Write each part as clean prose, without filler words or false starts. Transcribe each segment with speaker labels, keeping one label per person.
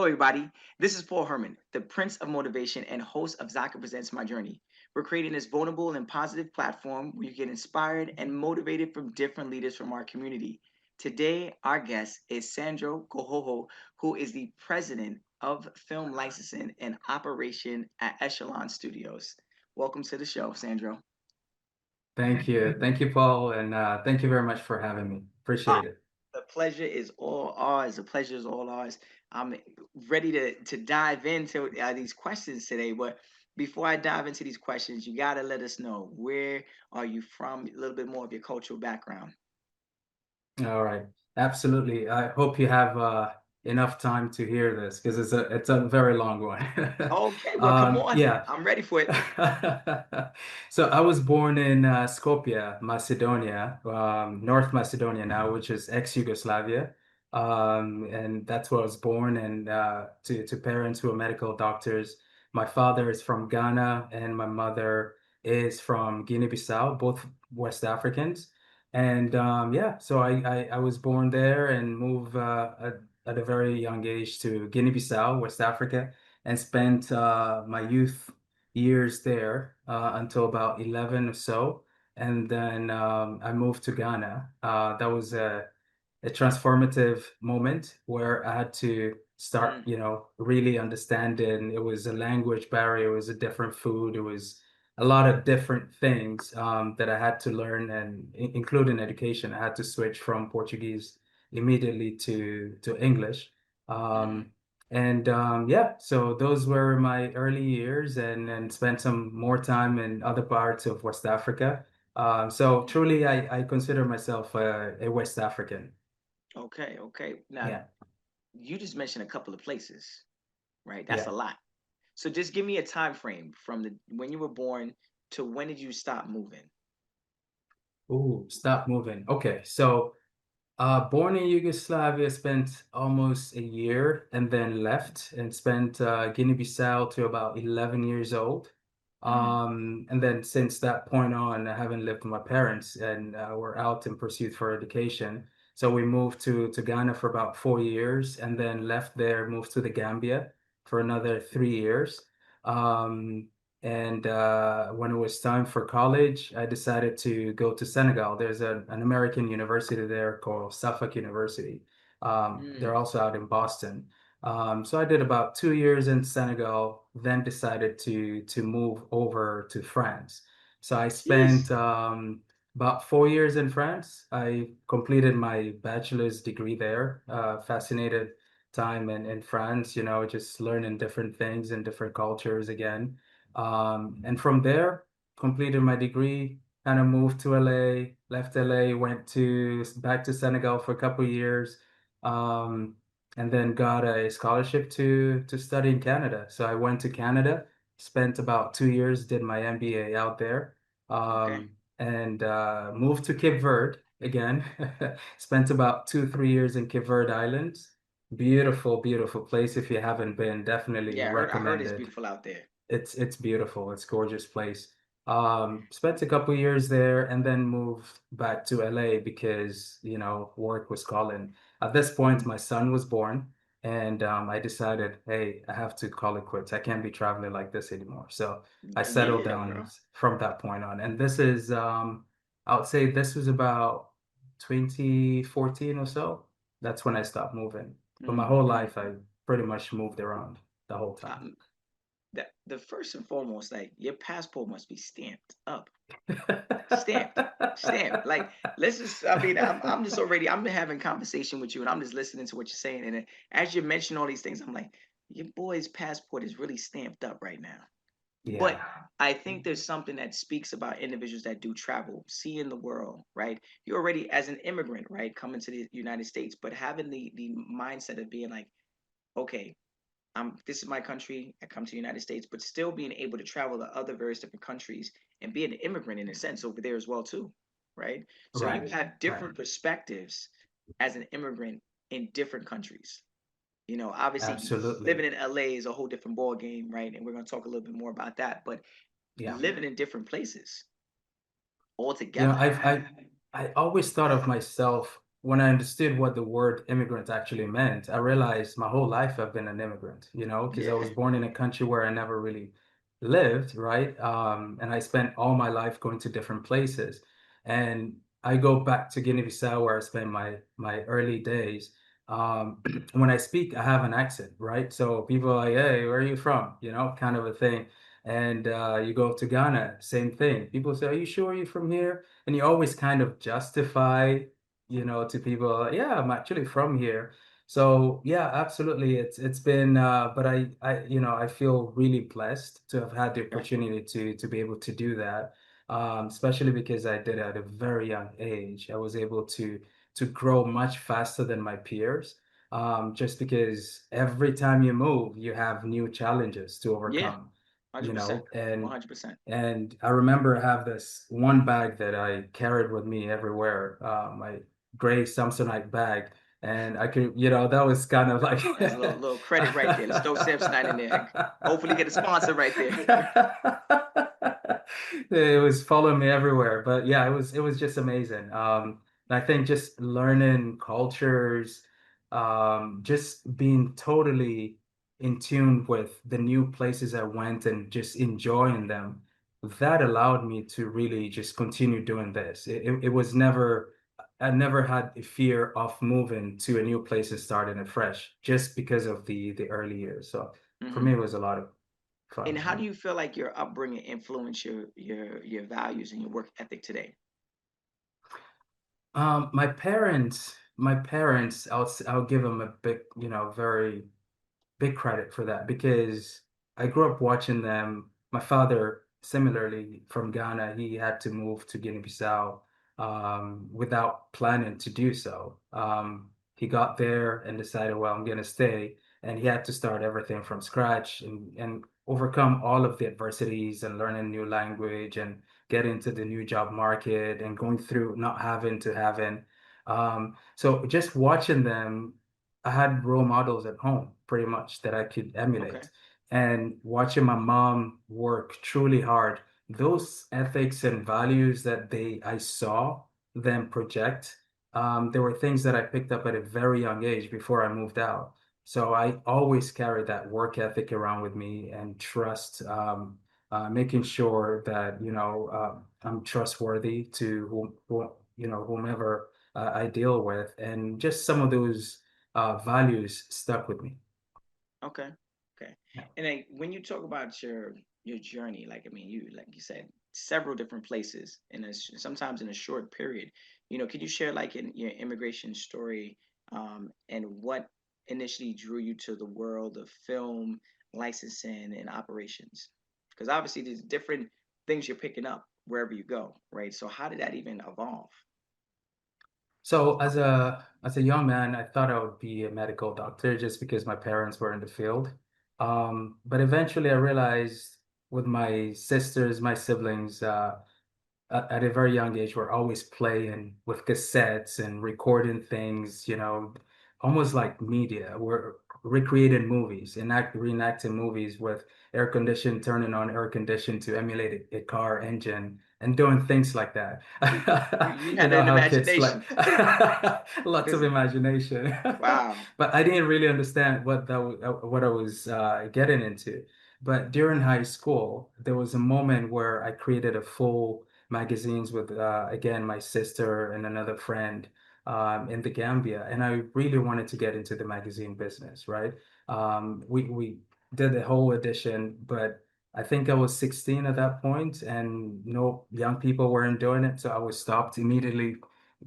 Speaker 1: Hello, everybody. This is Paul Herman, the Prince of Motivation and host of Zaka Presents My Journey. We're creating this vulnerable and positive platform where you get inspired and motivated from different leaders from our community. Today, our guest is Sandro Gohoho, who is the president of film licensing and operation at Echelon Studios. Welcome to the show, Sandro.
Speaker 2: Thank you. Thank you, Paul. And thank you very much for having me.
Speaker 1: Ah,
Speaker 2: Appreciate it.
Speaker 1: the pleasure is all ours. The pleasure is all ours. I'm ready to dive into these questions today. But before I dive into these questions, you got to let us know, where are you from, a little bit more of your cultural background.
Speaker 2: All right. Absolutely. I hope you have enough time to hear this because it's a very long one.
Speaker 1: Okay, well, come on.
Speaker 2: Yeah.
Speaker 1: I'm ready for it.
Speaker 2: So I was born in Skopje, Macedonia, North Macedonia now, which is ex-Yugoslavia. And that's where I was born, and to parents who are medical doctors. My father is from Ghana and my mother is from Guinea-Bissau, both West Africans. And yeah, so I was born there and moved at a very young age to Guinea-Bissau, West Africa, and spent my youth years there until about 11 or so. And then I moved to Ghana. That was a transformative moment where I had to start,
Speaker 1: Mm,
Speaker 2: really understanding. It was a language barrier, it was a different food, it was a lot of different things that I had to learn, and including education. I had to switch from Portuguese immediately to English.
Speaker 1: mm,
Speaker 2: Um, and yeah, so those were my early years, and spent some more time in other parts of West Africa. So
Speaker 1: mm.
Speaker 2: truly, I consider myself a West African.
Speaker 1: Okay, okay. Now,
Speaker 2: Yeah,
Speaker 1: you just mentioned a couple of places, right? That's a
Speaker 2: yeah.
Speaker 1: lot. So just give me a time frame from the when you were born to when did you stop moving?
Speaker 2: Ooh, stop moving. Okay, so born in Yugoslavia, spent almost a year and then left and spent Guinea-Bissau to about 11 years old.
Speaker 1: Mm,
Speaker 2: And then since that point on, I haven't lived with my parents, and we're out in pursuit for education. So we moved to Ghana for about 4 years and then left there, moved to the Gambia for another 3 years. Um, and when it was time for college, I decided to go to Senegal. There's an American university there called Suffolk University. They're
Speaker 1: mm.
Speaker 2: also out in Boston. So I did about 2 years in Senegal, then decided to move over to France. So I
Speaker 1: Jeez.
Speaker 2: spent about 4 years in France. I completed my bachelor's degree there. Fascinated time in France, just learning different things and different cultures again. And from there, completed my degree, kind of moved to LA, left LA, went to back to Senegal for a couple of years, and then got a scholarship to study in Canada. So I went to Canada, spent about 2 years, did my MBA out there,
Speaker 1: Okay.
Speaker 2: and moved to Cape Verde again. Spent about 3 years in Cape Verde Islands. Beautiful, beautiful place. If you haven't been, definitely
Speaker 1: Yeah, I heard it's
Speaker 2: recommended.
Speaker 1: beautiful out there.
Speaker 2: It's beautiful. It's a gorgeous place. Spent a couple years there and then moved back to LA because, work was calling. At this point, my son was born, and I decided, hey, I have to call it quits. I can't be traveling like this anymore. So I settled
Speaker 1: Yeah,
Speaker 2: down
Speaker 1: bro.
Speaker 2: from that point on. And this is, I would say this was about 2014 or so. That's when I stopped moving. But my
Speaker 1: Mm,
Speaker 2: whole
Speaker 1: mm.
Speaker 2: life, I pretty much moved around the whole time.
Speaker 1: Um, the first and foremost, like your passport must be stamped up, stamped, stamped. Like let's just, I mean, I'm just already, I'm having conversation with you, and I'm just listening to what you're saying, and as you mention all these things, I'm like, your boy's passport is really stamped up right now. But
Speaker 2: Yeah,
Speaker 1: I think there's something that speaks about individuals that do travel, seeing the world, right? You're already as an immigrant, right, coming to the United States, but having the mindset of being like, okay, this is my country. I come to the United States, but still being able to travel to other various different countries and be an immigrant in a sense over there as well too, right? So you
Speaker 2: right,
Speaker 1: have
Speaker 2: right.
Speaker 1: different perspectives as an immigrant in different countries. Obviously living
Speaker 2: Absolutely.
Speaker 1: in LA is a whole different ball game, right? And we're going to talk a little bit more about that. But
Speaker 2: Yeah.
Speaker 1: living in different places
Speaker 2: You know,
Speaker 1: altogether.
Speaker 2: I always thought of myself when I understood what the word immigrant actually meant, I realized my whole life I've been an immigrant, because I
Speaker 1: Yeah.
Speaker 2: was born in a country where I never really lived, right? And I spent all my life going to different places. And I go back to Guinea-Bissau where I spent my early days. Um, when I speak, I have an accent, right? So people are like, "Hey, where are you from?" Kind of a thing. And you go to Ghana, same thing. People say, "Are you sure you're from here?" And you always kind of justify to people, yeah, I'm actually from here. So yeah, absolutely. It's been but I feel really blessed to have had the
Speaker 1: Okay.
Speaker 2: opportunity to be able to do that. Especially because I did it at a very young age. I was able to grow much faster than my peers. Just because every time you move, you have new challenges to
Speaker 1: Yeah.
Speaker 2: overcome,
Speaker 1: 100%.
Speaker 2: and
Speaker 1: 100%.
Speaker 2: I remember I have this one bag that I carried with me everywhere, my gray Samsonite bag. And I could, that was kind of like
Speaker 1: That's a little credit right there. Let's throw Samsonite in there. Hopefully get a sponsor right there.
Speaker 2: it was following me everywhere. But yeah, it was just amazing. And I think just learning cultures, just being totally in tune with the new places I went and just enjoying them, that allowed me to really just continue doing this. It was never, I never had a fear of moving to a new place and starting afresh just because of the early years. So for
Speaker 1: Hmm.
Speaker 2: me, it was a lot of
Speaker 1: And
Speaker 2: fun.
Speaker 1: how do you feel like your upbringing influenced your values and your work ethic today?
Speaker 2: My parents, I'll give them a big, very big credit for that because I grew up watching them. My father, similarly from Ghana, he had to move to Guinea-Bissau without planning to do so. He got there and decided, well, I'm going to stay. And he had to start everything from scratch and overcome all of the adversities and learn a new language and get into the new job market and going through not having to having. So just watching them, I had role models at home pretty much that I could
Speaker 1: Okay.
Speaker 2: emulate. And watching my mom work truly hard, those ethics and values that I saw them project, there were things that I picked up at a very young age before I moved out. So I always carry that work ethic around with me and trust, making sure that, I'm trustworthy to whomever I deal with. And just some of those values stuck with me.
Speaker 1: Okay. Okay.
Speaker 2: Yeah.
Speaker 1: And then when you talk about your journey, like I mean, you like you said, several different places in sometimes in a short period. Could you share like in your immigration story, and what initially drew you to the world of film licensing and operations? Because obviously there's different things you're picking up wherever you go, right? So how did that even evolve?
Speaker 2: So as a young man, I thought I would be a medical doctor just because my parents were in the field. But eventually I realized with my sisters, my siblings, at a very young age, we're always playing with cassettes and recording things, almost like media. We're recreating movies, reenacting movies with air condition, turning on air condition to emulate a car engine and doing things like that.
Speaker 1: You
Speaker 2: You
Speaker 1: had
Speaker 2: know
Speaker 1: an
Speaker 2: how kids play.
Speaker 1: imagination,
Speaker 2: Lots of
Speaker 1: because
Speaker 2: imagination.
Speaker 1: wow.
Speaker 2: But I didn't really understand what I was getting into. But during high school, there was a moment where I created a full magazines with again my sister and another friend in the Gambia, and I really wanted to get into the magazine business, right? We did the whole edition, but I think I was 16 at that point, and no young people weren't doing it, so I was stopped immediately.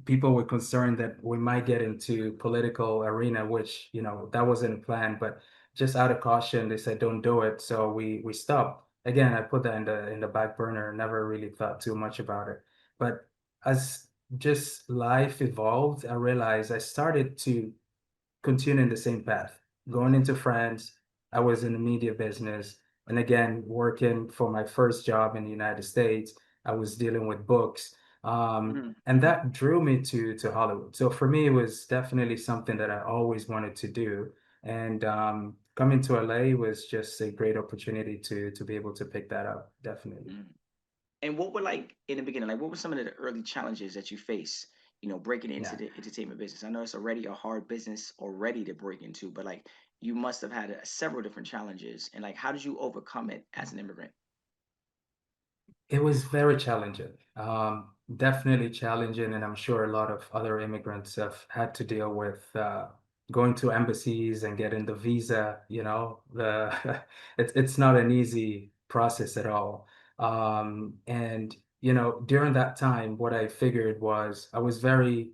Speaker 2: People were concerned that we might get into political arena, which that wasn't a plan, but just out of caution, they said don't do it, so we stopped. Again, I put that in the back burner, never really thought too much about it. But as just life evolved, I realized I started to continuing the same path. Going into France, I was in the media business. And again, working for my first job in the United States, I was dealing with books.
Speaker 1: Mhm,
Speaker 2: And
Speaker 1: mhm.
Speaker 2: that drew me to Hollywood. So for me, it was definitely something that I always wanted to do. And coming to LA was just a great opportunity to be able to pick that up, definitely.
Speaker 1: Mm. And what were like in the beginning, like what were some of the early challenges that you faced, breaking into
Speaker 2: Yeah.
Speaker 1: the entertainment business? I know it's already a hard business already to break into, but like you must have had several different challenges. And like, how did you overcome it as an immigrant?
Speaker 2: It was very challenging. Definitely challenging, and I'm sure a lot of other immigrants have had to deal with going to embassies and getting the visa. The it's not an easy process at all. And during that time, what I figured was I was very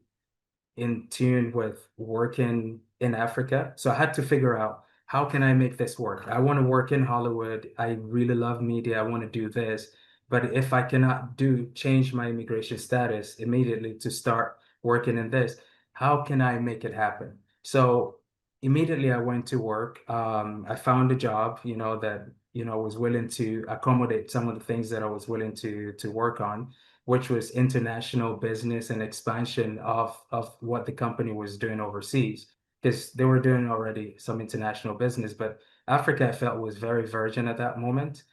Speaker 2: in tune with working in Africa. So I had to figure out how can I make this work? I want to work in Hollywood. I really love media. I want to do this. But if I cannot change my immigration status immediately to start working in this, how can I make it happen? So immediately I went to work. I found a job, that, was willing to accommodate some of the things that I was willing to work on, which was international business and expansion of what the company was doing overseas, because they were doing already some international business, but Africa I felt was very virgin at that moment.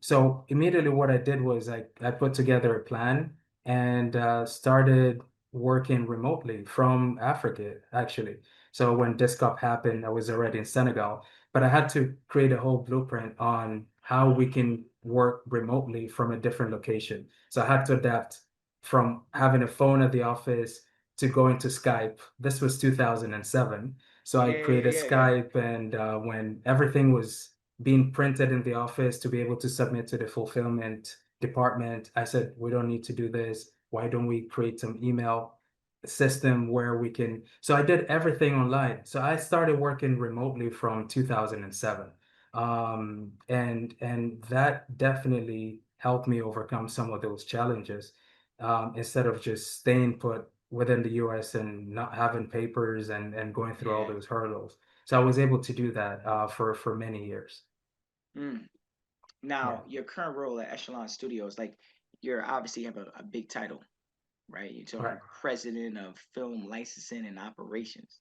Speaker 2: So immediately what I did was I put together a plan and started working remotely from Africa, actually. So when Discop happened, I was already in Senegal, but I had to create a whole blueprint on how we can work remotely from a different location. So I had to adapt from having a phone at the office to going to Skype. This was 2007. So I
Speaker 1: Yeah, yeah,
Speaker 2: created
Speaker 1: yeah, yeah.
Speaker 2: Skype, and when everything was being printed in the office to be able to submit to the fulfillment department, I said, we don't need to do this. Why don't we create some email system where we can? So I did everything online. So I started working remotely from 2007. And that definitely helped me overcome some of those challenges, instead of just staying put within the US and not having papers and going through all
Speaker 1: Yeah.
Speaker 2: those hurdles. So I was able to do that for many years.
Speaker 1: Mm.
Speaker 2: Yeah,
Speaker 1: Now, your current role at Echelon Studios, like you're obviously have a big title, right? You're talking
Speaker 2: right.
Speaker 1: president of film licensing and operations.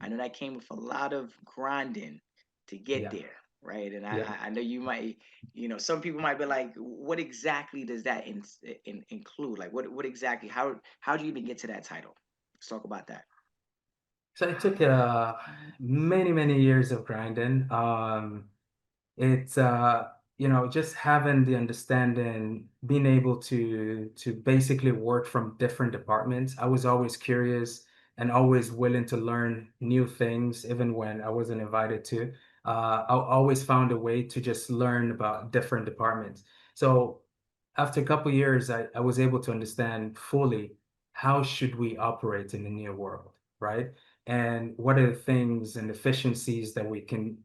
Speaker 1: I know that came with a lot of grinding to get
Speaker 2: Yeah,
Speaker 1: there, right? And I,
Speaker 2: yeah.
Speaker 1: I I know you might, some people might be like, what exactly does that include? Like, what exactly? How do you even get to that title? Let's talk about that.
Speaker 2: So it took many, many years of grinding. It's just having the understanding, being able to basically work from different departments. I was always curious and always willing to learn new things, even when I wasn't invited to. I always found a way to just learn about different departments. So after a couple of years, I was able to understand fully how should we operate in the new world, right? And what are the things and efficiencies that we can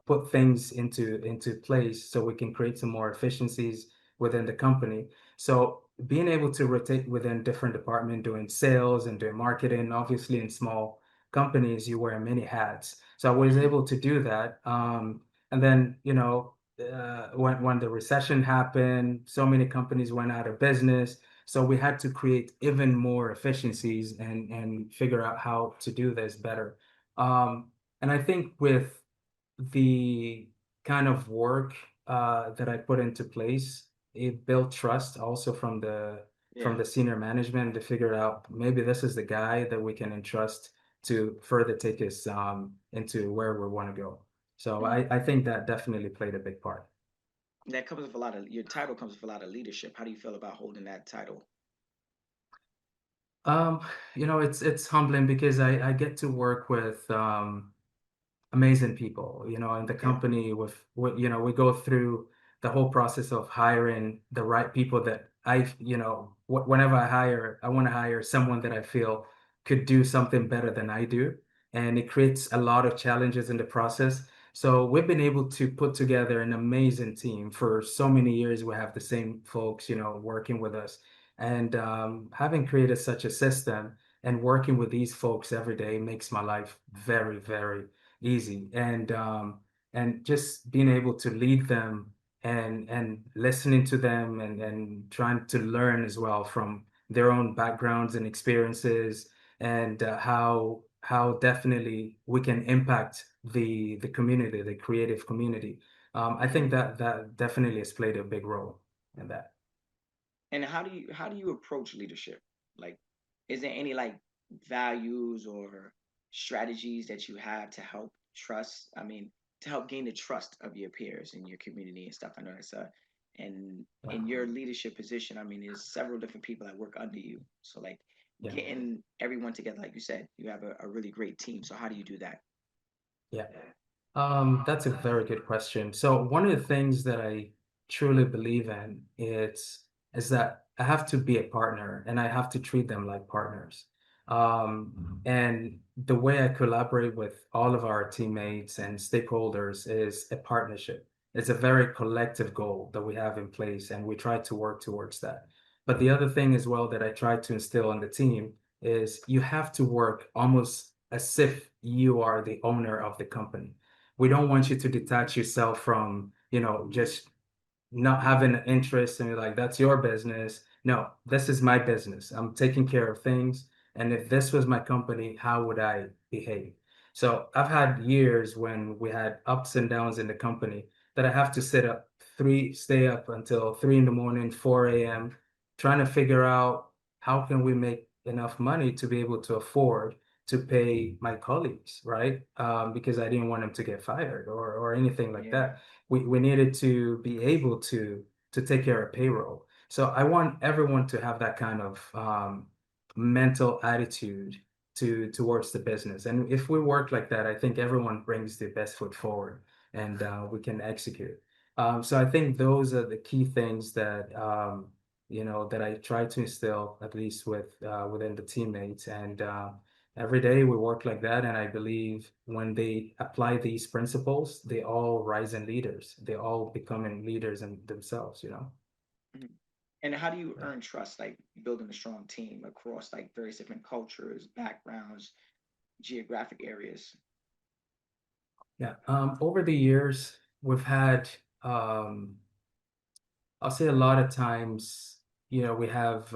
Speaker 2: put things into place so we can create some more efficiencies within the company. So being able to rotate within different department, doing sales and doing marketing, obviously in small companies, you wear many hats. So I was
Speaker 1: Hmm.
Speaker 2: able to do that. And then, when the recession happened, so many companies went out of business. So we had to create even more efficiencies and figure out how to do this better. And I think with the kind of work that I put into place, it built trust also from
Speaker 1: Yeah.
Speaker 2: the senior management to figure out maybe this is the guy that we can entrust to further take us into where we want to go. So
Speaker 1: Mm.
Speaker 2: I think that definitely played a big part.
Speaker 1: That comes with a lot of your title comes with a lot of leadership. How do you feel about holding that title?
Speaker 2: Um, it's humbling because I get to work with amazing people, in the
Speaker 1: Okay.
Speaker 2: company we go through the whole process of hiring the right people that whenever I hire, I want to hire someone that I feel could do something better than I do. And it creates a lot of challenges in the process. So we've been able to put together an amazing team for so many years. We have the same folks, working with us. And having created such a system and working with these folks every day makes my life very, very easy. And just being able to lead them and listening to them and trying to learn as well from their own backgrounds and experiences, and how definitely we can impact the community, the creative community. I think
Speaker 1: Hmm.
Speaker 2: that definitely has played a big role in that.
Speaker 1: And how do you approach leadership? Like, is there any like values or strategies that you have to help trust? I mean, to help gain the trust of your peers in your community and stuff. I know that's and
Speaker 2: Yeah.
Speaker 1: in your leadership position, I mean, there's several different people that work under you. So like
Speaker 2: Yeah.
Speaker 1: getting everyone together, like you said, you have a really great team. So how do you do that?
Speaker 2: Yeah. That's a very good question. So one of the things that I truly believe in is that I have to be a partner and I have to treat them like partners. And the way I collaborate with all of our teammates and stakeholders is a partnership. It's a very collective goal that we have in place, and we try to work towards that. But the other thing as well that I try to instill on the team is you have to work almost as if you are the owner of the company. We don't want you to detach yourself from, just not having an interest and you're like, that's your business. No, this is my business. I'm taking care of things. And if this was my company, how would I behave? So I've had years when we had ups and downs in the company that I have to stay up until 3 in the morning, 4 a.m., trying to figure out how can we make enough money to be able to afford to pay my colleagues, right? Because I didn't want them to get fired or anything like
Speaker 1: Yeah.
Speaker 2: that. We needed to be able to take care of payroll. So I want everyone to have that kind of mental attitude towards the business. And if we work like that, I think everyone brings the best foot forward and we can execute. So I think those are the key things that that I try to instill at least within the teammates. And every day we work like that, and I believe when they apply these principles, they all rise in leaders. They all becoming leaders in themselves.
Speaker 1: Mhm. And how do you
Speaker 2: Yeah.
Speaker 1: earn trust, like building a strong team across like various different cultures, backgrounds, geographic areas?
Speaker 2: Yeah. Over the years, we've had, um, I'll say a lot of times, we have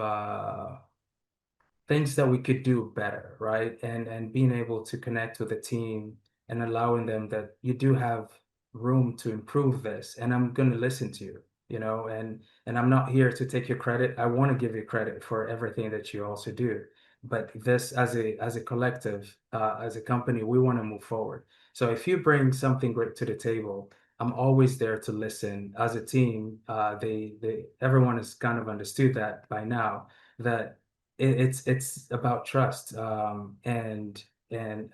Speaker 2: things that we could do better, right? And being able to connect with the team and allowing them that you do have room to improve this, and I'm going to listen to you, and I'm not here to take your credit. I want to give you credit for everything that you also do. But this as a collective, as a company, we want to move forward. So if you bring something great to the table, I'm always there to listen. As a team, everyone has kind of understood that by now, that it's about trust, and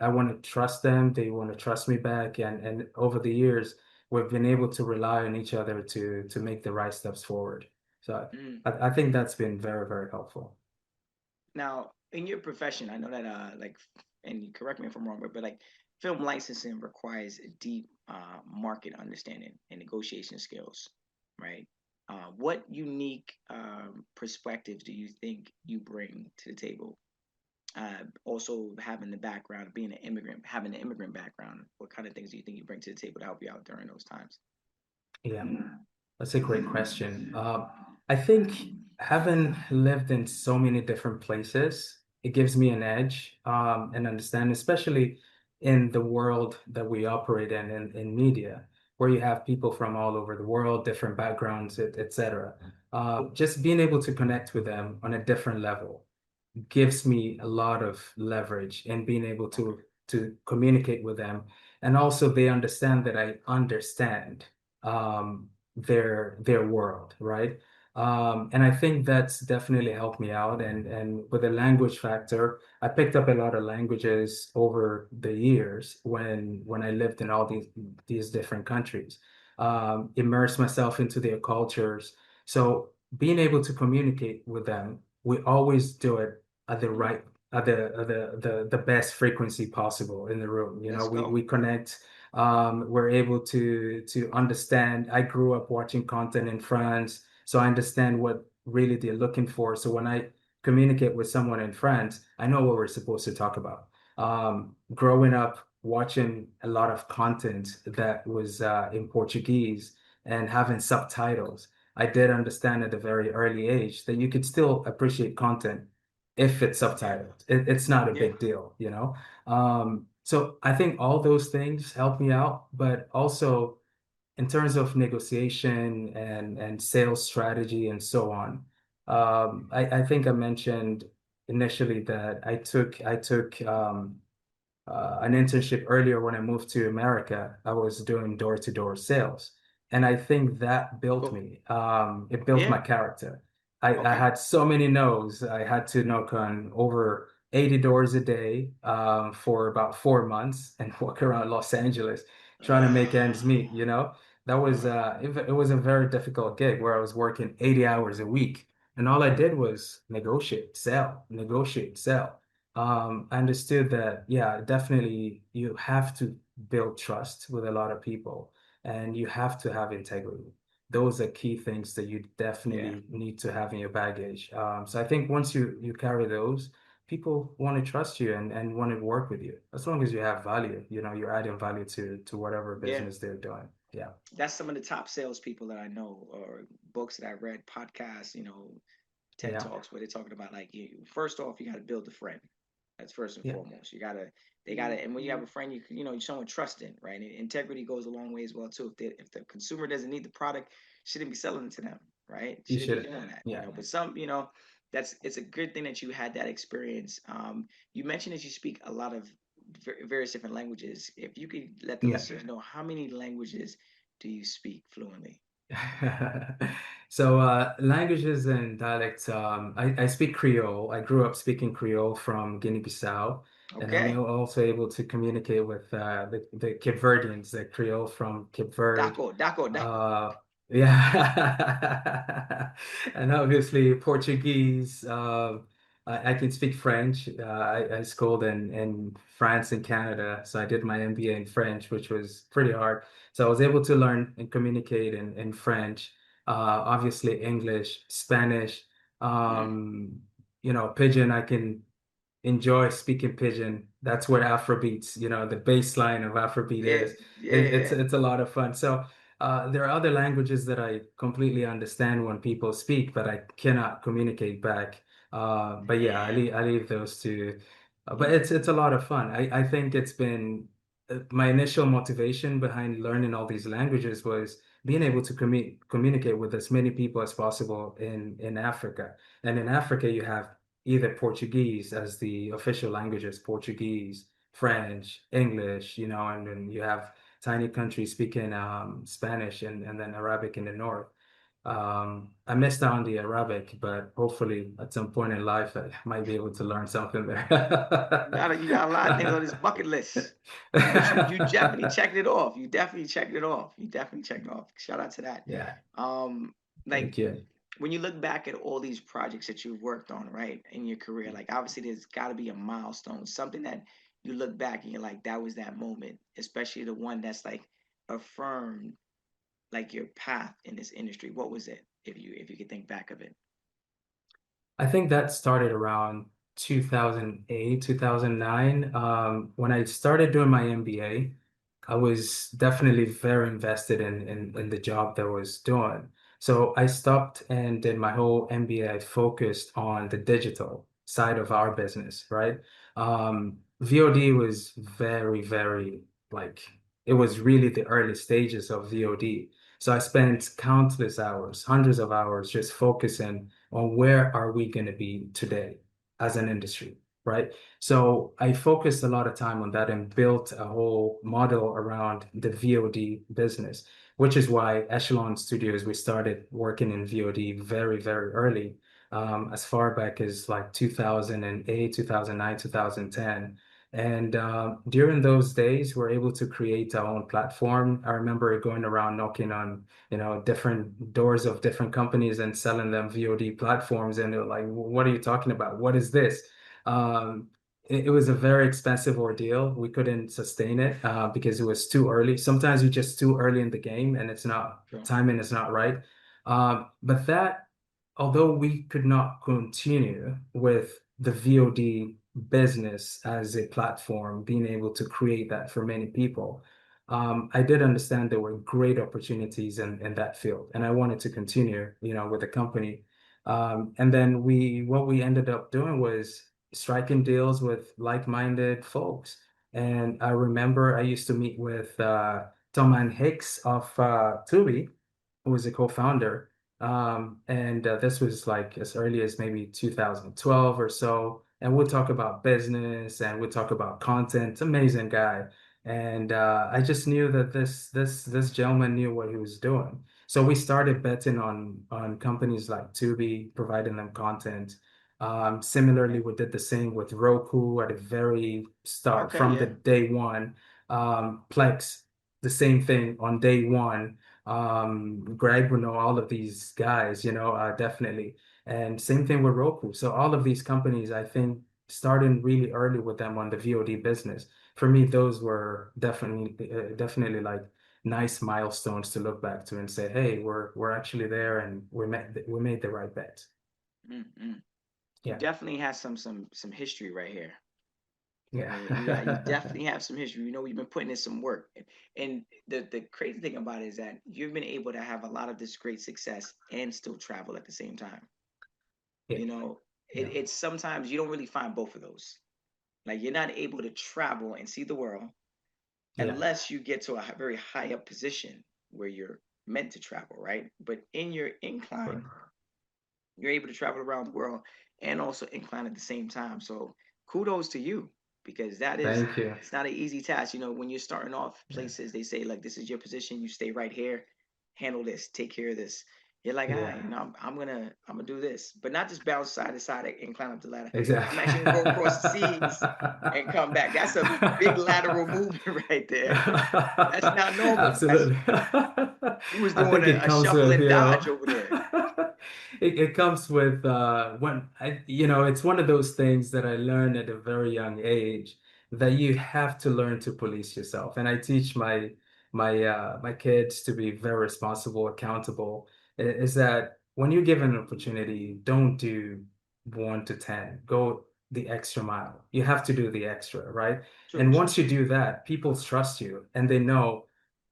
Speaker 2: I want to trust them, they want to trust me back, and over the years we've been able to rely on each other to make the right steps forward. So
Speaker 1: Mm.
Speaker 2: I think that's been very, very helpful.
Speaker 1: Now, in your profession, I know that like, and correct me if I'm wrong, but like film licensing requires a deep market understanding and negotiation skills, right? What unique perspectives do you think you bring to the table? Also, having the background, being an immigrant, having an immigrant background, what kind of things do you think you bring to the table to help you out during those times?
Speaker 2: Yeah, that's a great question. I think having lived in so many different places, it gives me an edge, and understand, especially in the world that we operate in media, where you have people from all over the world, different backgrounds, etc. Just being able to connect with them on a different level gives me a lot of leverage in being able
Speaker 1: Okay.
Speaker 2: to communicate with them, and also they understand that I understand their world, right? And I think that's definitely helped me out. And with the language factor, I picked up a lot of languages over the years when I lived in all these different countries, immersed myself into their cultures. So being able to communicate with them, we always do it at the
Speaker 1: Mm.
Speaker 2: right at the best frequency possible in the room.
Speaker 1: Let's
Speaker 2: We
Speaker 1: go.
Speaker 2: connect. We're able to understand. I grew up watching content in France, so I understand what really they're looking for. So when I communicate with someone in France, I know what we're supposed to talk about. Growing up watching a lot of content that was in Portuguese and having subtitles, I did understand at a very early age that you could still appreciate content if it's
Speaker 1: Yeah.
Speaker 2: subtitled. It's not a
Speaker 1: Yeah.
Speaker 2: big deal. So I think all those things help me out, but also in terms of negotiation and sales strategy and so on. I think I mentioned initially that I took an internship earlier when I moved to America. I was doing door-to-door sales. And I think that built
Speaker 1: Cool.
Speaker 2: me. It built my
Speaker 1: Yeah.
Speaker 2: character. I
Speaker 1: Okay.
Speaker 2: had so many no's. I had to knock on over 80 doors a day for about 4 months and walk around Los Angeles trying to make ends meet, you know? That was
Speaker 1: Wow.
Speaker 2: it was a very difficult gig where I was working 80 hours a week. And all I did was negotiate, sell, negotiate, sell. I understood that, yeah, definitely you have to build trust with a lot of people and you have to have integrity. Those are key things that you
Speaker 1: Yeah.
Speaker 2: definitely need to have in your baggage. So I think once you carry those, people want to trust you and want to work with you. As long as you have value, you know, you're adding value to whatever
Speaker 1: Yeah.
Speaker 2: business they're doing. Yeah.
Speaker 1: That's some of the top salespeople that I know, or books that I read, podcasts, TED
Speaker 2: Yeah.
Speaker 1: Talks, where they're talking about like first off, you got to build a friend. That's first and
Speaker 2: Yeah.
Speaker 1: foremost. They gotta, and when you have a friend, you're someone trusting, right? And integrity goes a long way as well too. If the consumer doesn't need the product, shouldn't be selling it to them, right?
Speaker 2: You
Speaker 1: Shouldn't be
Speaker 2: should.
Speaker 1: doing that,
Speaker 2: Yeah.
Speaker 1: But that's it's a good thing that you had that experience. You mentioned that you speak a lot of various different languages. If you could let the
Speaker 2: Yeah.
Speaker 1: listeners know how many languages do you speak fluently?
Speaker 2: So languages and dialects, I speak Creole. I grew up speaking Creole from Guinea-Bissau, and I'm
Speaker 1: Okay,
Speaker 2: also able to communicate with the Cape Verdeans, the Creole from Cape Verde.
Speaker 1: Daco, Daco, Daco.
Speaker 2: Uh, yeah, and obviously Portuguese. I can speak French. I schooled in France and Canada, so I did my MBA in French, which was pretty hard. So I was able to learn and communicate in French, obviously English, Spanish,
Speaker 1: Mm.
Speaker 2: um, Pidgin. I can enjoy speaking Pidgin. That's where Afrobeats, the baseline of Afrobeat
Speaker 1: Yeah,
Speaker 2: is.
Speaker 1: yeah,
Speaker 2: It's
Speaker 1: yeah.
Speaker 2: it's a lot of fun. So there are other languages that I completely understand when people speak, but I cannot communicate back. But yeah,
Speaker 1: Man.
Speaker 2: I leave those to. But
Speaker 1: Mm.
Speaker 2: it's a lot of fun. I think it's been my initial motivation behind learning all these languages was being able to communicate with as many people as possible in Africa. And in Africa, you have either Portuguese as the official languages, Portuguese, French, English, and then you have tiny countries speaking Spanish and then Arabic in the north. I missed out on the Arabic, but hopefully at some point in life I might be able to learn something there.
Speaker 1: You got a lot of things on this bucket list. But you definitely checked it off. You definitely checked it off. You definitely checked it off. Shout out to that.
Speaker 2: Yeah,
Speaker 1: Um, like
Speaker 2: thank you.
Speaker 1: when you look back at all these projects that you've worked on, right, in your career, like obviously there's got to be a milestone, something that you look back and you're like, that was that moment, especially the one that's like affirmed like your path in this industry. What was it, if you could think back of it?
Speaker 2: I think that started around 2008, 2009. When I started doing my MBA, I was definitely very invested in the job that I was doing. So I stopped and did my whole MBA focused on the digital side of our business, right? VOD was very, very like it was really the early stages of VOD. So I spent countless hours, hundreds of hours just focusing on where are we going to be today as an industry, right? So I focused a lot of time on that and built a whole model around the VOD business, which is why Echelon Studios, we started working in VOD very, very early, as far back as like 2008, 2009, 2010. And during those days, we're able to create our own platform. I remember going around knocking on different doors of different companies and selling them VOD platforms. And they're like, what are you talking about? What is this? It was a very expensive ordeal. We couldn't sustain it because it was too early. Sometimes you're just too early in the game and it's not,
Speaker 1: Sure.
Speaker 2: timing is not right. But that, although we could not continue with the VOD business as a platform, being able to create that for many people, I did understand there were great opportunities in that field, and I wanted to continue, with the company. And then what we ended up doing was striking deals with like-minded folks. And I remember I used to meet with Tom and Hicks of Tubi, who was a co-founder. And this was like as early as maybe 2012 or so. And we'll talk about business and we'll talk about content. Amazing guy. And I just knew that this gentleman knew what he was doing. So we started betting on companies like Tubi, providing them content. Similarly,
Speaker 1: Okay.
Speaker 2: we did the same with Roku at the very start,
Speaker 1: Okay.
Speaker 2: from the
Speaker 1: Yeah.
Speaker 2: day one. Plex, the same thing on day one. Greg would know all of these guys, definitely. And same thing with Roku. So all of these companies, I think, starting really early with them on the VOD business. For me, those were definitely like nice milestones to look back to and say, hey, we're actually there and we made the right bet.
Speaker 1: Mm-mm. You
Speaker 2: Yeah.
Speaker 1: definitely have some history right here. You
Speaker 2: Yeah.
Speaker 1: definitely have some history. You know, you've been putting in some work. And the crazy thing about it is that you've been able to have a lot of this great success and still travel at the same time.
Speaker 2: Yeah.
Speaker 1: You know,
Speaker 2: Yeah.
Speaker 1: it's sometimes you don't really find both of those. Like you're not able to travel and see the world
Speaker 2: Yeah.
Speaker 1: unless you get to a very high up position where you're meant to travel, right? But in your
Speaker 2: Right.
Speaker 1: incline, you're able to travel around the world and also incline at the same time. So kudos to you because that is
Speaker 2: Thank you.
Speaker 1: it's not an easy task. You know, when you're starting off
Speaker 2: Yeah.
Speaker 1: places, they say like this is your position, you stay right here, handle this, take care of this. You're like, ah,
Speaker 2: Yeah.
Speaker 1: I'm gonna do this, but not just bounce side to side and climb up the ladder. I'm actually
Speaker 2: Exactly.
Speaker 1: gonna go across the seas and come back. That's a big lateral movement right there. That's not normal. That's
Speaker 2: Absolutely.
Speaker 1: you was
Speaker 2: I
Speaker 1: doing
Speaker 2: think it
Speaker 1: a
Speaker 2: comes
Speaker 1: shuffle
Speaker 2: with,
Speaker 1: and dodge over there.
Speaker 2: it comes with when it's one of those things that I learned at a very young age that you have to learn to police yourself. And I teach my kids to be very responsible, accountable, is that when you're given an opportunity, don't do 1 to 10. Go the extra mile. You have to do the extra, right?
Speaker 1: True,
Speaker 2: And
Speaker 1: true.
Speaker 2: once you do that, people trust you and they know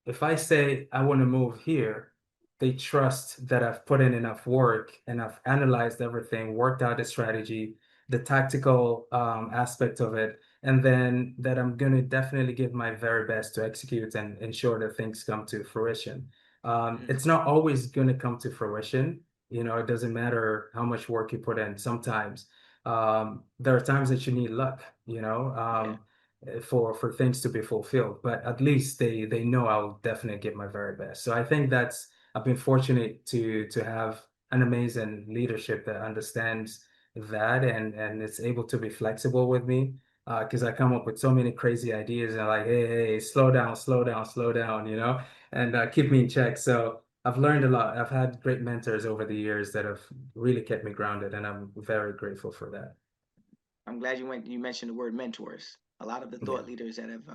Speaker 2: if I say I want to move here, they trust that I've put in enough work and I've analyzed everything, worked out the strategy, the tactical aspect of it, and then that I'm going to definitely give my very best to execute and ensure that things come to fruition.
Speaker 1: Mm,
Speaker 2: It's not always going to come to fruition. It doesn't matter how much work you put in. Sometimes there are times that you need luck,
Speaker 1: yeah.
Speaker 2: for things to be fulfilled. But at least they know I'll definitely give my very best. So I think that's I've been fortunate to have an amazing leadership that understands that and it's able to be flexible with me. Because I come up with so many crazy ideas and like, hey, slow down, slow down, slow down, and keep me in check. So I've learned a lot. I've had great mentors over the years that have really kept me grounded, and I'm very grateful for that.
Speaker 1: I'm glad you mentioned the word mentors. A lot of the
Speaker 2: Yeah.
Speaker 1: thought leaders that have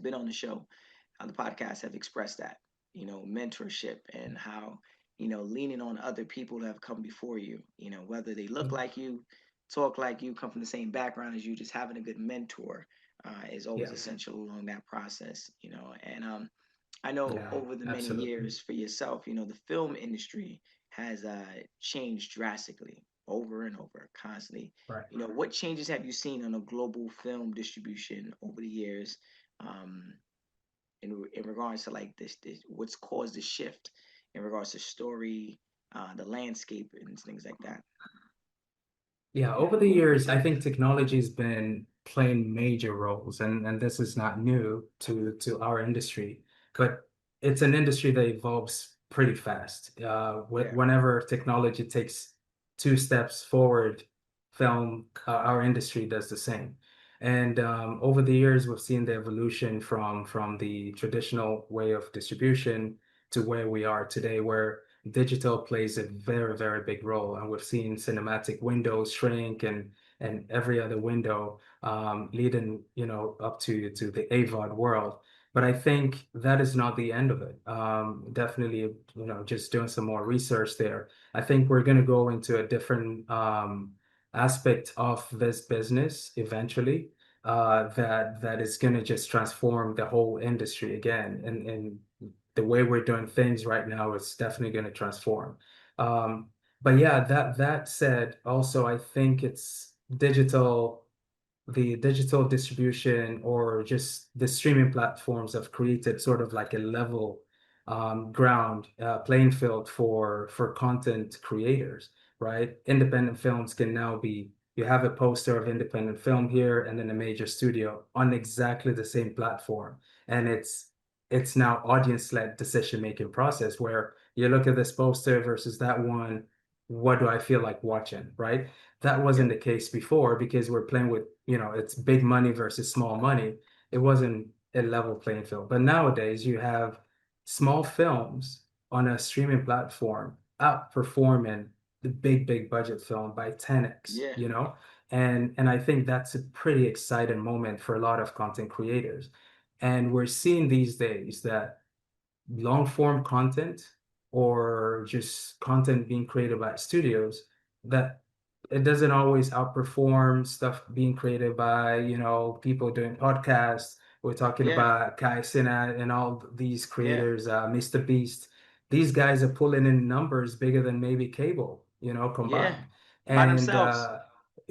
Speaker 1: been on the show, on the podcast, have expressed that, mentorship and how, leaning on other people that have come before you, whether they look like you, talk like you, come from the same background as you, just having a good mentor is always
Speaker 2: Yeah.
Speaker 1: essential along that process, and I know
Speaker 2: Yeah.
Speaker 1: over the many
Speaker 2: Absolutely.
Speaker 1: years for yourself, the film industry has changed drastically over and over, constantly.
Speaker 2: Right.
Speaker 1: What changes have you seen on a global film distribution over the years, um, in regards to like this what's caused the shift in regards to story, the landscape, and things like that?
Speaker 2: Yeah, over the years, I think technology's been playing major roles, and this is not new to our industry, but it's an industry that evolves pretty fast.
Speaker 1: Yeah.
Speaker 2: Whenever technology takes 2 steps forward, our industry does the same. And over the years, we've seen the evolution from the traditional way of distribution to where we are today, where digital plays a very, very big role. And we've seen cinematic windows shrink and every other window leading, up to the AVOD world. But I think that is not the end of it. Definitely, just doing some more research there. I think we're going to go into a different aspect of this business eventually. That is going to just transform the whole industry again, and the way we're doing things right now is definitely going to transform. Um, but yeah, that said, also I think the digital distribution or just the streaming platforms have created sort of like a level ground, playing field for content creators, right? Independent films can now be, you have a poster of independent film here and then a major studio on exactly the same platform. And it's now audience-led decision-making process where you look at this poster versus that one, what do I feel like watching, right? That wasn't
Speaker 1: Yep.
Speaker 2: the case before because we're playing with, it's big money versus small money. It wasn't a level playing field. But nowadays you have small films on a streaming platform outperforming the big budget film by 10x,
Speaker 1: Yeah.
Speaker 2: And I think that's a pretty exciting moment for a lot of content creators. And we're seeing these days that long form content or just content being created by studios, that it doesn't always outperform stuff being created by, people doing podcasts. We're talking
Speaker 1: Yeah.
Speaker 2: about Kai Cenat and all these
Speaker 1: Yeah.
Speaker 2: creators, Mr. Beast. These guys are pulling in numbers bigger than maybe cable,
Speaker 1: Yeah.
Speaker 2: combined.
Speaker 1: By
Speaker 2: And
Speaker 1: themselves.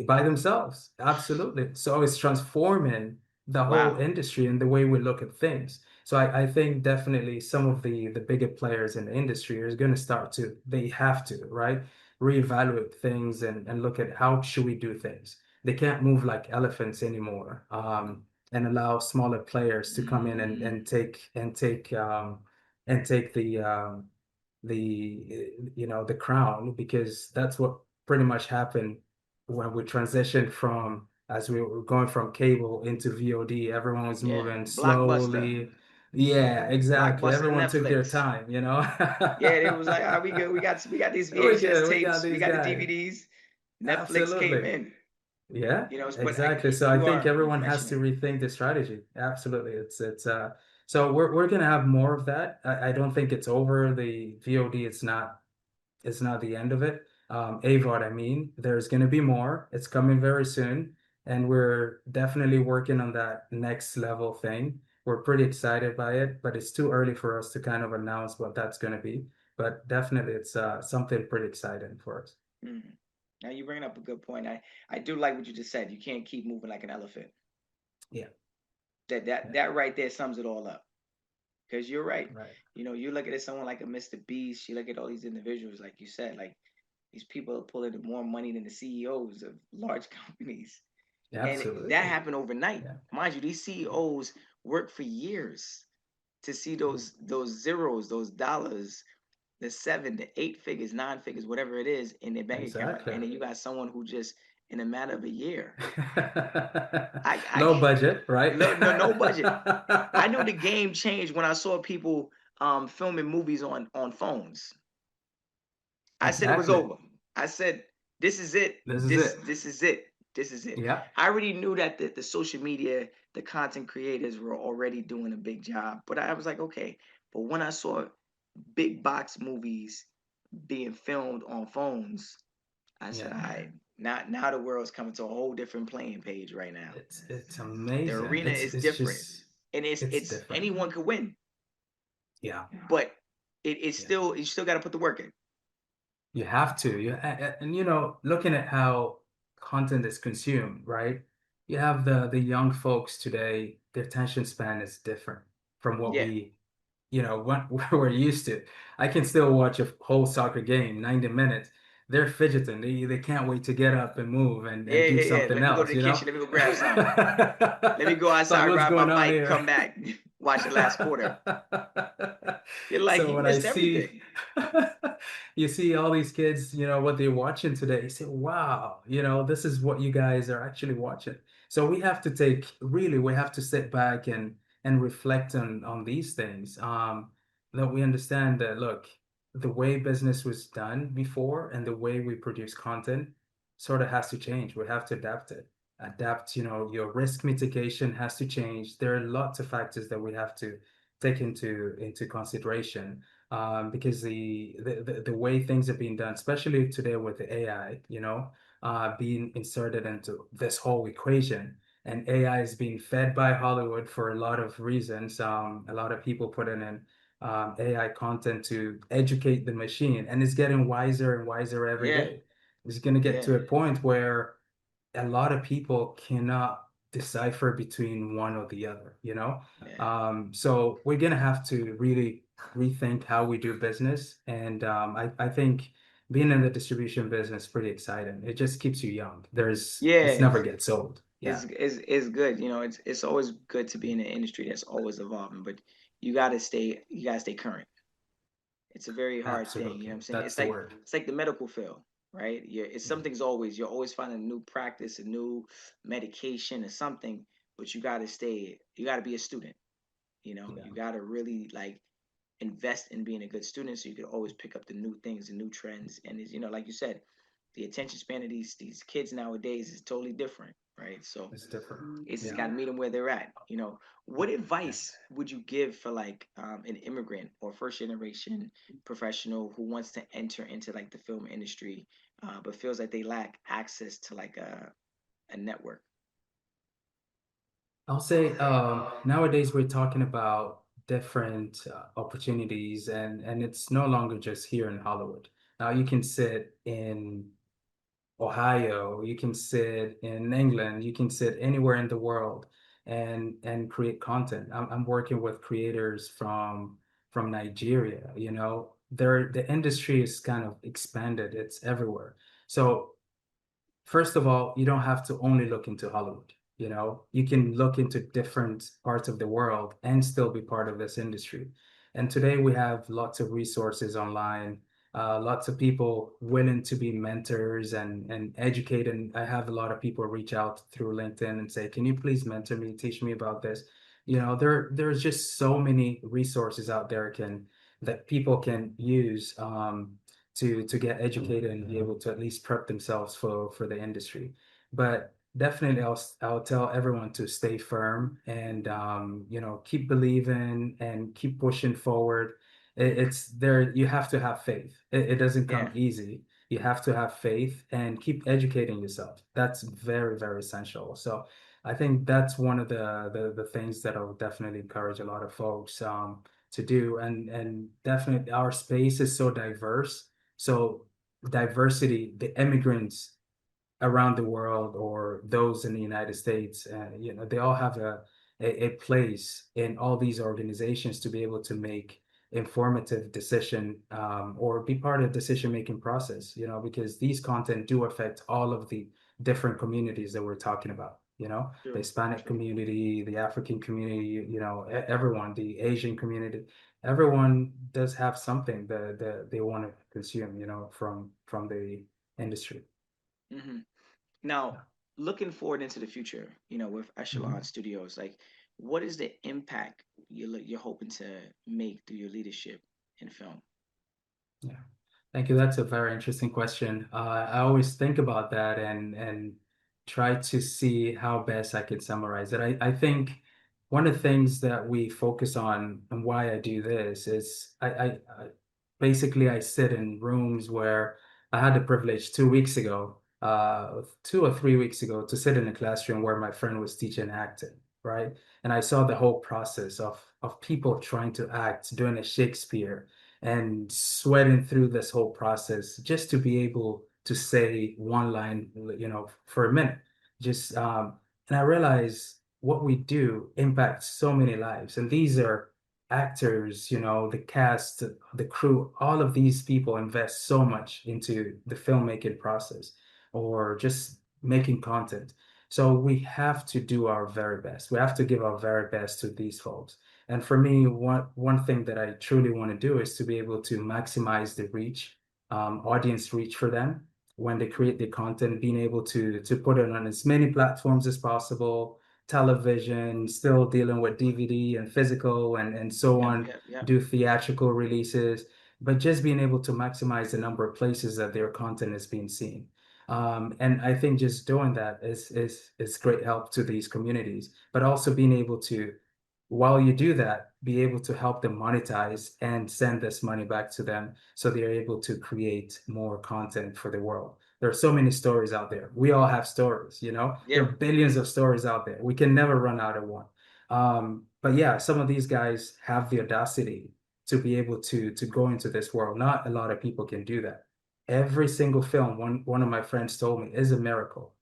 Speaker 2: by themselves, absolutely. So it's transforming the whole
Speaker 1: Wow.
Speaker 2: industry and the way we look at things. So I think definitely some of the bigger players in the industry are going to start to, they have to, right? Reevaluate things and look at how should we do things. They can't move like elephants anymore, and allow smaller players to come in and take the crown, because that's what pretty much happened when we transitioned from, as we were going from cable into VOD. Everyone was
Speaker 1: Yeah.
Speaker 2: moving
Speaker 1: Blockbuster.
Speaker 2: slowly. Yeah, exactly.
Speaker 1: Blockbuster
Speaker 2: Everyone took their
Speaker 1: Netflix.
Speaker 2: time.
Speaker 1: Yeah, it was like, we good. We got these
Speaker 2: We
Speaker 1: VHS
Speaker 2: good. We got
Speaker 1: tapes. We
Speaker 2: these
Speaker 1: got the
Speaker 2: guys.
Speaker 1: DVDs. Netflix came
Speaker 2: Absolutely.
Speaker 1: in.
Speaker 2: Yeah,
Speaker 1: But
Speaker 2: exactly. So I
Speaker 1: you
Speaker 2: think
Speaker 1: are
Speaker 2: everyone has to
Speaker 1: mentioning.
Speaker 2: rethink the strategy. Absolutely. So we're gonna have more of that. I don't think it's over. The VOD, it's not the end of it. AVOD, I mean, there's gonna be more. It's coming very soon, and we're definitely working on that next level thing. We're pretty excited by it, but it's too early for us to kind of announce what that's gonna be. But definitely it's something pretty exciting for us.
Speaker 1: Mhm. Now you bringing up a good point. I do like what you just said. You can't keep moving like an elephant.
Speaker 2: Yeah,
Speaker 1: That
Speaker 2: yeah,
Speaker 1: that right there sums it all up. Because you're right.
Speaker 2: right.
Speaker 1: You look at someone like a Mr. Beast. You look at all these individuals, like you said, like these people are pulling more money than the CEOs of large companies, and that
Speaker 2: Absolutely.
Speaker 1: happened overnight.
Speaker 2: Yeah,
Speaker 1: Mind you, these
Speaker 2: yeah,
Speaker 1: CEOs work for years to see those zeros, those dollars, the 7, the 8 figures, 9 figures, whatever it is in their bank account,
Speaker 2: exactly.
Speaker 1: and then you got someone who just in a matter of a year, I
Speaker 2: Low budget, right?
Speaker 1: no budget. I know the game changed when I saw people filming movies on phones. I said it was
Speaker 2: Exactly.
Speaker 1: over. I said this is it.
Speaker 2: This is
Speaker 1: This
Speaker 2: it.
Speaker 1: this is it. This is it.
Speaker 2: Yeah.
Speaker 1: I already knew that the social media, the content creators were already doing a big job, but I was like, okay. But when I saw big box movies being filmed on phones, I said,
Speaker 2: Yeah.
Speaker 1: all right, now the world's coming to a whole different playing page right now.
Speaker 2: It's
Speaker 1: The
Speaker 2: amazing.
Speaker 1: arena
Speaker 2: It's
Speaker 1: is
Speaker 2: it's
Speaker 1: different,
Speaker 2: just
Speaker 1: and
Speaker 2: it's
Speaker 1: it's
Speaker 2: different.
Speaker 1: anyone could win,
Speaker 2: Yeah.
Speaker 1: but it's
Speaker 2: Yeah.
Speaker 1: still you still got to put the work in.
Speaker 2: You have to. And looking at how content is consumed, right? You have the young folks today, their attention span is different from what
Speaker 1: Yeah,
Speaker 2: what we're used to. I can still watch a whole soccer game, 90 minutes. They're fidgeting. They can't wait to get up and move and do
Speaker 1: yeah.
Speaker 2: something
Speaker 1: Let me go to
Speaker 2: else,
Speaker 1: the kitchen. Let me go grab something. Let me go
Speaker 2: It's like,
Speaker 1: outside,
Speaker 2: what's
Speaker 1: ride my
Speaker 2: going on
Speaker 1: bike,
Speaker 2: here?
Speaker 1: come back, watch the last quarter. You're like
Speaker 2: So
Speaker 1: you
Speaker 2: when I
Speaker 1: missed
Speaker 2: see
Speaker 1: everything.
Speaker 2: you see all these kids, what they're watching today, you say, wow, this is what you guys are actually watching. So we have to sit back and reflect on these things. That we understand that, look, the way business was done before and the way we produce content sort of has to change. We have to adapt it. Adapt, your risk mitigation has to change. There are lots of factors that we have to take into consideration, because the way things are being done, especially today with the AI, being inserted into this whole equation. And AI is being fed by Hollywood for a lot of reasons. A lot of people putting in AI content to educate the machine, and it's getting wiser and wiser every
Speaker 1: Yeah,
Speaker 2: day. It's going to get
Speaker 1: yeah,
Speaker 2: to a point where a lot of people cannot. decipher between one or the other, you know?
Speaker 1: Yeah.
Speaker 2: So we're gonna have to really rethink how we do business. And I think being in the distribution business is pretty exciting. It just keeps you young. It's
Speaker 1: Yeah,
Speaker 2: never gets old. Yeah,
Speaker 1: it's good. You know, it's always good to be in an industry that's always evolving, but you gotta stay current. It's a very hard thing, you know what
Speaker 2: absolutely.
Speaker 1: I'm saying?
Speaker 2: That's the word.
Speaker 1: It's like the medical field, right? It's
Speaker 2: Mhm.
Speaker 1: something's always you're always finding a new practice, a new medication or something, but you gotta be a student, you know?
Speaker 2: Yeah,
Speaker 1: You gotta really like invest in being a good student so you can always pick up the new things and new trends. And it's, you know, like you said, the attention span of these kids nowadays is totally different, right? So
Speaker 2: it's different.
Speaker 1: it's just
Speaker 2: Yeah.
Speaker 1: got to meet them where they're at. You know, what advice would you give for like an immigrant or first generation professional who wants to enter into like the film industry, but feels like they lack access to like a network?
Speaker 2: I'll say nowadays we're talking about different opportunities, and it's no longer just here in Hollywood. Now you can sit in Ohio, you can sit in England, you can sit anywhere in the world and create content. I'm working with creators from Nigeria, you know. The industry is kind of expanded. It's everywhere. So first of all, you don't have to only look into Hollywood. You know, you can look into different parts of the world and still be part of this industry. And today we have lots of resources online, lots of people willing to be mentors and educate. And I have a lot of people reach out through LinkedIn and say, "Can you please mentor me, teach me about this?" You know, there's just so many resources out there can that people can use. To get educated and be able to at least prep themselves for the industry. But definitely, I'll tell everyone to stay firm and you know, keep believing and keep pushing forward. It's there. You have to have faith. It doesn't come
Speaker 1: Yeah.
Speaker 2: easy. You have to have faith and keep educating yourself. That's very, very essential. So I think that's one of the things that I would definitely encourage a lot of folks to do. And definitely our space is so diverse, so diversity, the immigrants around the world or those in the United States, you know, they all have a place in all these organizations to be able to make informative decision or be part of the decision-making process, you know, because these content do affect all of the different communities that we're talking about, you know, the
Speaker 1: True.
Speaker 2: Hispanic
Speaker 1: True.
Speaker 2: community, the African community, you know, everyone, the Asian community, everyone does have something that they want to consume, you know, from the industry.
Speaker 1: hmm Now, looking forward into the future, you know, with Echelon
Speaker 2: Mhm.
Speaker 1: Studios, like, what is the impact you're hoping to make through your leadership in film?
Speaker 2: Yeah. Thank you. That's a very interesting question. I always think about that and try to see how best I could summarize it. I think one of the things that we focus on and why I do this is basically I sit in rooms where I had the privilege 2 weeks ago, 2 or 3 weeks ago, to sit in a classroom where my friend was teaching acting, right? And I saw the whole process of people trying to act, doing a Shakespeare and sweating through this whole process just to be able to say one line, you know, for a minute. Just and I realize what we do impacts so many lives, and these are actors, you know, the cast, the crew, all of these people invest so much into the filmmaking process or just making content. So we have to do our very best. We have to give our very best to these folks. And for me, one thing that I truly want to do is to be able to maximize the reach, audience reach for them when they create the content, being able to put it on as many platforms as possible, television, still dealing with DVD and physical and so
Speaker 1: Yep,
Speaker 2: on,
Speaker 1: yep, yep.
Speaker 2: do theatrical releases, but just being able to maximize the number of places that their content is being seen. And I think just doing that is great help to these communities, but also being able to, while you do that, be able to help them monetize and send this money back to them so they're able to create more content for the world. There are so many stories out there. We all have stories, you know, there
Speaker 1: Yeah.
Speaker 2: are billions of stories out there. We can never run out of one. But yeah, some of these guys have the audacity to be able to go into this world. Not a lot of people can do that. Every single film, one of my friends told me, is a miracle.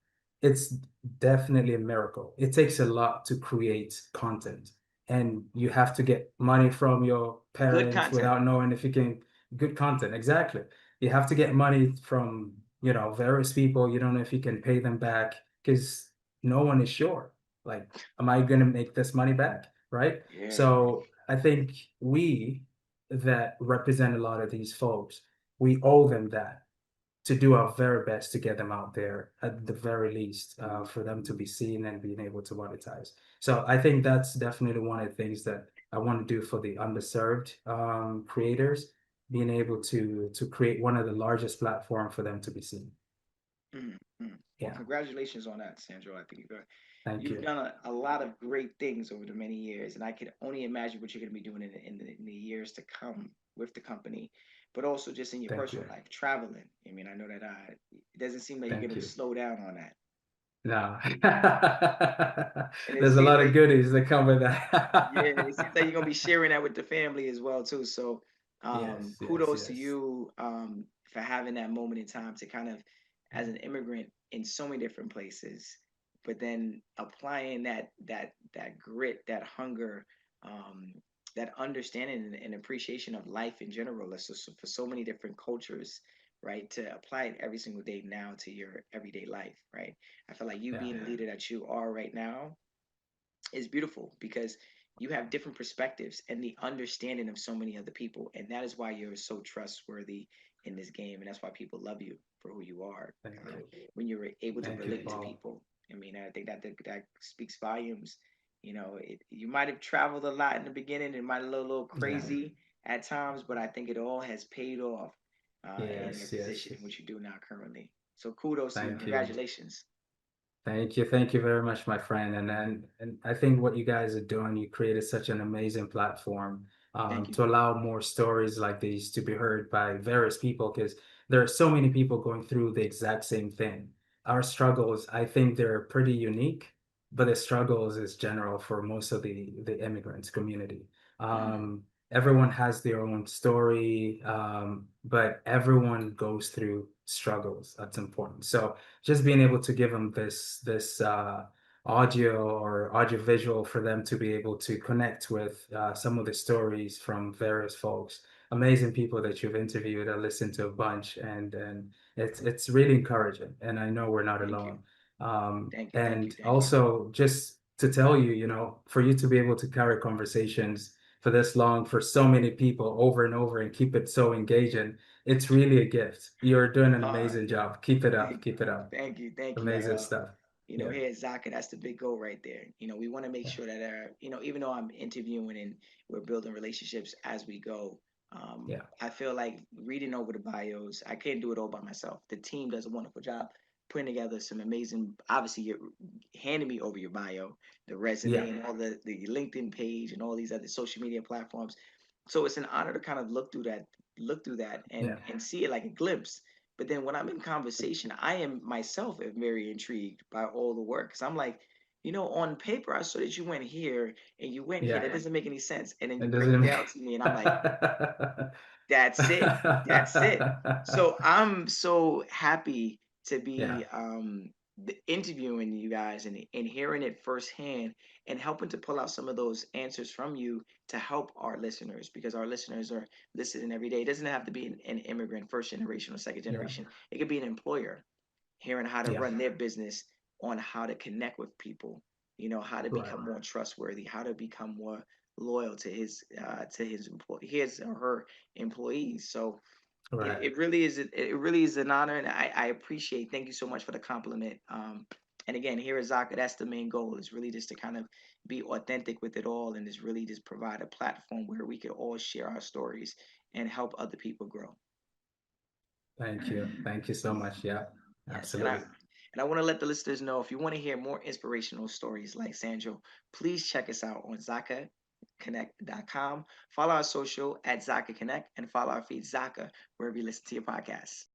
Speaker 2: it's definitely a miracle. It takes a lot to create content, and you have to get money from your
Speaker 1: Good
Speaker 2: parents
Speaker 1: content.
Speaker 2: without knowing if you can good content. Exactly. You have to get money from, various people. You don't know if you can pay them back because no one is sure. Like, am I going to make this money back? Right?
Speaker 1: Yeah,
Speaker 2: So I think we that represent a lot of these folks, we owe them that to do our very best to get them out there at the very least, for them to be seen and being able to monetize. So I think that's definitely one of the things that I want to do for the underserved creators, being able to create one of the largest platform for them to be seen.
Speaker 1: mm, mm. Well,
Speaker 2: Yeah,
Speaker 1: congratulations on that, Sandro. I think
Speaker 2: thank
Speaker 1: you've
Speaker 2: you,
Speaker 1: done a lot of great things over the many years, and I could only imagine what you're going to be doing in the years to come with the company, but also just in your
Speaker 2: thank you,
Speaker 1: personal life, traveling. I mean, I know that it doesn't seem like you're
Speaker 2: thank
Speaker 1: going to
Speaker 2: you.
Speaker 1: slow down on that,
Speaker 2: No,
Speaker 1: and it
Speaker 2: there's a
Speaker 1: seems
Speaker 2: lot of
Speaker 1: like
Speaker 2: goodies that come with
Speaker 1: yeah, it seems like you're gonna be
Speaker 2: that.
Speaker 1: sharing that with the family as well too. So,
Speaker 2: Yes, yes,
Speaker 1: kudos to
Speaker 2: yes.
Speaker 1: you for having that moment in time to kind of, as an immigrant in so many different places, but then applying that grit, that hunger, um, that understanding and appreciation of life in general. For so many different cultures, right? To apply it every single day now to your everyday life, right? I feel like you
Speaker 2: Yeah,
Speaker 1: being the leader that you are right now is beautiful because you have different perspectives and the understanding of so many other people, and that is why you're so trustworthy in this game, and that's why people love you for who you are.
Speaker 2: thank you,
Speaker 1: When you're able to
Speaker 2: thank you,
Speaker 1: relate to
Speaker 2: Paul.
Speaker 1: people, I mean, I think that speaks volumes. You might have traveled a lot in the beginning, it might have looked a little
Speaker 2: Yeah.
Speaker 1: crazy at times, but I think it all has paid off in your
Speaker 2: Yes, yes,
Speaker 1: position in
Speaker 2: yes.
Speaker 1: what you do now currently. So kudos to you and
Speaker 2: Thank you.
Speaker 1: congratulations.
Speaker 2: Thank you very much, my friend. And I think what you guys are doing, you created such an amazing platform,
Speaker 1: Thank you.
Speaker 2: to allow more stories like these to be heard by various people, because there are so many people going through the exact same thing. Our struggles, I think they're pretty unique, but the struggles is general for most of the immigrants community.
Speaker 1: Mm,
Speaker 2: Everyone has their own story, but everyone goes through struggles. That's important. So just being able to give them this audio or audio visual for them to be able to connect with some of the stories from various folks, amazing people that you've interviewed. I listened to a bunch, and it's really encouraging. And I know we're not
Speaker 1: thank you.
Speaker 2: alone. Um,
Speaker 1: Thank you, thank you,
Speaker 2: and
Speaker 1: thank you.
Speaker 2: also just to tell you, for you to be able to carry conversations for this long for so many people over and over and keep it so engaging, it's really a gift. You're doing an
Speaker 1: Uh,
Speaker 2: amazing job. Keep it up.
Speaker 1: thank
Speaker 2: Keep it up.
Speaker 1: thank you, thank you.
Speaker 2: Amazing stuff. Yeah.
Speaker 1: Here at Zaka, that's the big goal right there. We want to make
Speaker 2: Yeah.
Speaker 1: sure that even though I'm interviewing and we're building relationships as we go,
Speaker 2: Yeah.
Speaker 1: I feel like reading over the bios, I can't do it all by myself. The team does a wonderful job putting together some amazing. Obviously, you're handing me over your bio, the
Speaker 2: Yeah.
Speaker 1: resume, and all the LinkedIn page and all these other social media platforms. So it's an honor to kind of look through that,
Speaker 2: Yeah.
Speaker 1: and see it like a glimpse. But then when I'm in conversation, I am myself am very intrigued by all the work because I'm like, on paper, I saw that you went here and you went here.
Speaker 2: Yeah.
Speaker 1: That doesn't make any sense. And then you
Speaker 2: It
Speaker 1: break it
Speaker 2: doesn't.
Speaker 1: down to me, and I'm like, that's it. That's it. So I'm so happy to
Speaker 2: Yeah.
Speaker 1: be interviewing you guys and hearing it firsthand and helping to pull out some of those answers from you to help our listeners because our listeners are listening every day. It doesn't have to be an immigrant, first generation or second
Speaker 2: Yeah.
Speaker 1: generation. It could be an employer hearing how to
Speaker 2: Yeah.
Speaker 1: run their business on how to connect with people, how to
Speaker 2: Right.
Speaker 1: become more trustworthy, how to become more loyal to his his or her employees. So
Speaker 2: Right.
Speaker 1: it really is an honor, and I appreciate. Thank you so much for the compliment. And again, here at Zaka, that's the main goal is really just to kind of be authentic with it all, and just really just provide a platform where we could all share our stories and help other people grow.
Speaker 2: Thank you. Thank you so much. Yeah.
Speaker 1: Yes,
Speaker 2: Absolutely.
Speaker 1: and I want to let the listeners know if you want to hear more inspirational stories like Sandro, please check us out on ZakaConnect.com. Follow our social at Zaka Connect and follow our feed Zaka wherever you listen to your podcasts.